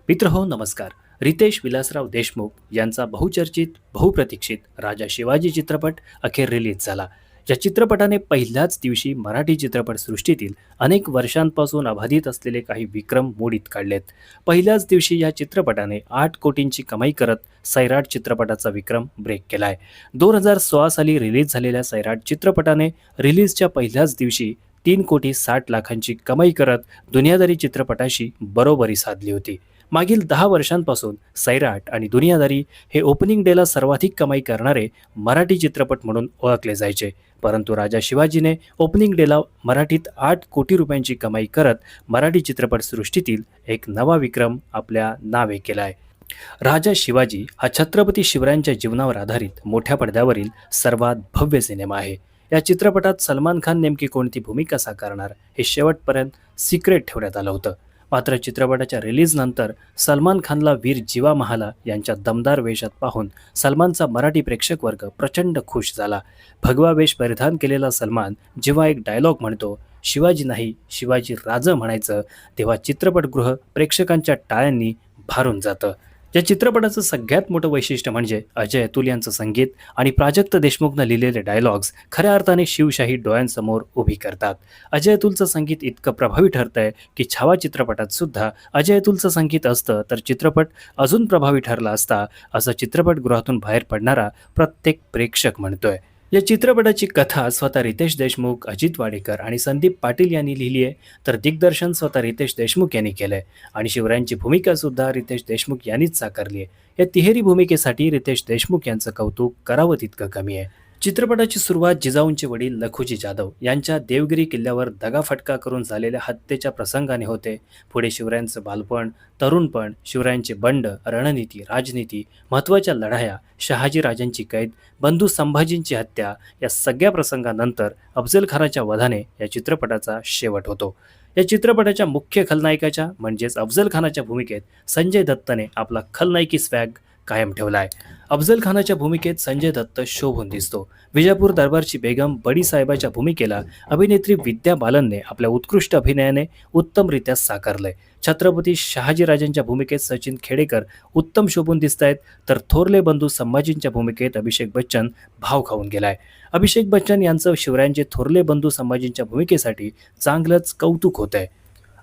मित्रहो नमस्कार. रितेश विलासराव देशमुख यांचा बहुचर्चित बहुप्रतीक्षित राजा शिवाजी चित्रपट अखेर रिलीज झाला. या चित्रपटाने पहिल्याच दिवशी मराठी चित्रपटसृष्टीतील अनेक वर्षांपासून अबाधित असलेले काही विक्रम मोडीत काढलेत. पहिल्याच दिवशी या चित्रपटाने 8 कोटींची कमाई करत सैराट चित्रपटाचा विक्रम ब्रेक केलाय. 2016 साली रिलीज झालेल्या सैराट चित्रपटाने रिलीजच्या पहिल्याच दिवशी 3 कोटी 60 लाखांची कमाई करत दुनियादारी चित्रपटाशी बरोबरी साधली होती. मागील 10 वर्षांपासून सैराट आणि दुनियादारी हे ओपनिंग डेला सर्वाधिक कमाई करणारे मराठी चित्रपट म्हणून ओळखले जायचे. परंतु राजा शिवाजीने ओपनिंग डेला मराठीत 8 कोटी रुपयांची कमाई करत मराठी चित्रपटसृष्टीतील एक नवा विक्रम आपल्या नावे केला आहे. राजा शिवाजी हा छत्रपती शिवरायांच्या जीवनावर आधारित मोठ्या पडद्यावरील सर्वात भव्य सिनेमा आहे. या चित्रपटात सलमान खान नेमकी कोणती भूमिका साकारणार हे शेवटपर्यंत सिक्रेट ठेवण्यात आलं होतं. मात्र चित्रपटाच्या रिलीजनंतर सलमान खानला वीर जीवा महाला यांच्या दमदार वेशात पाहून सलमानचा मराठी प्रेक्षक वर्ग प्रचंड खुश झाला. भगवा वेश परिधान केलेला सलमान जेव्हा एक डायलॉग म्हणतो, शिवाजी नाही शिवाजी राज म्हणायचं, तेव्हा चित्रपटगृह प्रेक्षकांच्या टाळ्यांनी भारून जातं. या चित्रपटाचं सगळ्यात मोठं वैशिष्ट्य म्हणजे अजय अतुल यांचं संगीत आणि प्राजक्त देशमुखनं लिहिलेले डायलॉग्स खऱ्या अर्थाने शिवशाही डोळ्यांसमोर उभी करतात. अजय अतुलचं संगीत इतकं प्रभावी ठरतंय की छावा चित्रपटात सुद्धा अजय अतुलचं संगीत असतं तर चित्रपट अजून प्रभावी ठरला असता, असं चित्रपटगृहातून बाहेर पडणारा प्रत्येक प्रेक्षक म्हणतोय. या चित्रपटाची कथा स्वतः रितेश देशमुख, अजित वाडेकर आणि संदीप पाटील यांनी लिहिली आहे, तर दिग्दर्शन स्वतः रितेश देशमुख यांनी केलंय आणि शिवरायांची भूमिका सुद्धा रितेश देशमुख यांनीच साकारली आहे. या तिहेरी भूमिकेसाठी रितेश देशमुख यांचं कौतुक करावं तितकं कमी आहे. चित्रपटाची सुरुवात जिजाऊंचे वडील लखुजी जाधव यांच्या देवगिरी किल्ल्यावर दगाफटका करून झालेल्या हत्येच्या प्रसंगाने होते. पुढे शिवरायांचं बालपण, तरुणपण, शिवरायांचे बंड, रणनीती, राजनीती, महत्त्वाच्या लढाया, शहाजी राजांची कैद, बंधू संभाजींची हत्या या सगळ्या प्रसंगानंतर अफजल खानाच्या वधाने या चित्रपटाचा शेवट होतो. या चित्रपटाच्या मुख्य खलनायकाच्या म्हणजेच अफजल खानाच्या भूमिकेत संजय दत्तने आपला खलनायकी स्वॅग कायम ठेवला आहे. अफजल खानाच्या भूमिकेत संजय दत्त शोभून दिसतो. विजापूर दरबारची बेगम बडी साहेबाच्या भूमिकेला अभिनेत्री विद्या बालनने आपल्या उत्कृष्ट अभिनयाने उत्तमरित्या साकारलंय. छत्रपती शहाजीराजांच्या भूमिकेत सचिन खेडेकर उत्तम शोभून दिसत आहेत, तर थोरले बंधू संभाजींच्या भूमिकेत अभिषेक बच्चन भाव खाऊन गेलाय. अभिषेक बच्चन यांचं शिवरायांचे थोरले बंधू संभाजींच्या भूमिकेसाठी चांगलंच कौतुक होत आहे.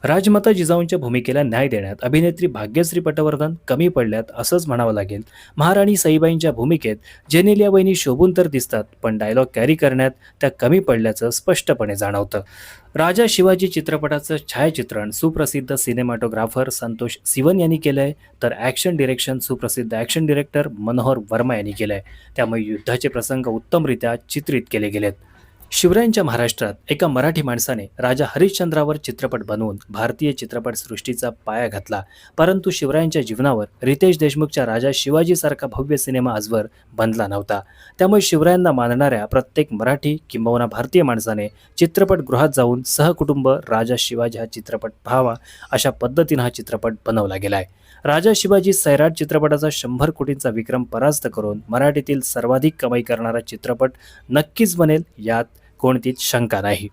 राजमाता जिजाऊंच्या भूमिकेला न्याय देण्यात अभिनेत्री भाग्यश्री पटवर्धन कमी पडल्यात असंच म्हणावं लागेल. महाराणी सईबाईंच्या भूमिकेत जेनेलिया वहिनी शोभून तर दिसतात, पण डायलॉग कॅरी करण्यात त्या कमी पडल्याचं स्पष्टपणे जाणवतं. राजा शिवाजी चित्रपटाचं छायाचित्रण सुप्रसिद्ध सिनेमॅटोग्राफर संतोष सिवन यांनी केलंय, तर ॲक्शन डिरेक्शन सुप्रसिद्ध ॲक्शन डिरेक्टर मनोहर वर्मा यांनी केलंय. त्यामुळे युद्धाचे प्रसंग उत्तमरित्या चित्रित केले गेलेत. शिवरायांच्या महाराष्ट्रात एका मराठी माणसाने राजा हरिश्चंद्रावर चित्रपट बनवून भारतीय चित्रपटसृष्टीचा पाया घातला. परंतु शिवरायांच्या जीवनावर रितेश देशमुखच्या राजा शिवाजीसारखा भव्य सिनेमा आजवर बनला नव्हता. त्यामुळे शिवरायांना मानणाऱ्या प्रत्येक मराठी किंबहुना भारतीय माणसाने चित्रपटगृहात जाऊन सहकुटुंब राजा शिवाजी हा चित्रपट पाहावा, अशा पद्धतीनं हा चित्रपट बनवला गेलाय. राजा शिवाजी सैराट चित्रपटाचा 100 कोटींचा विक्रम परास्त करून मराठीतील सर्वाधिक कमाई करणारा चित्रपट नक्कीच बनेल, यात कोणतीच शंका नाही.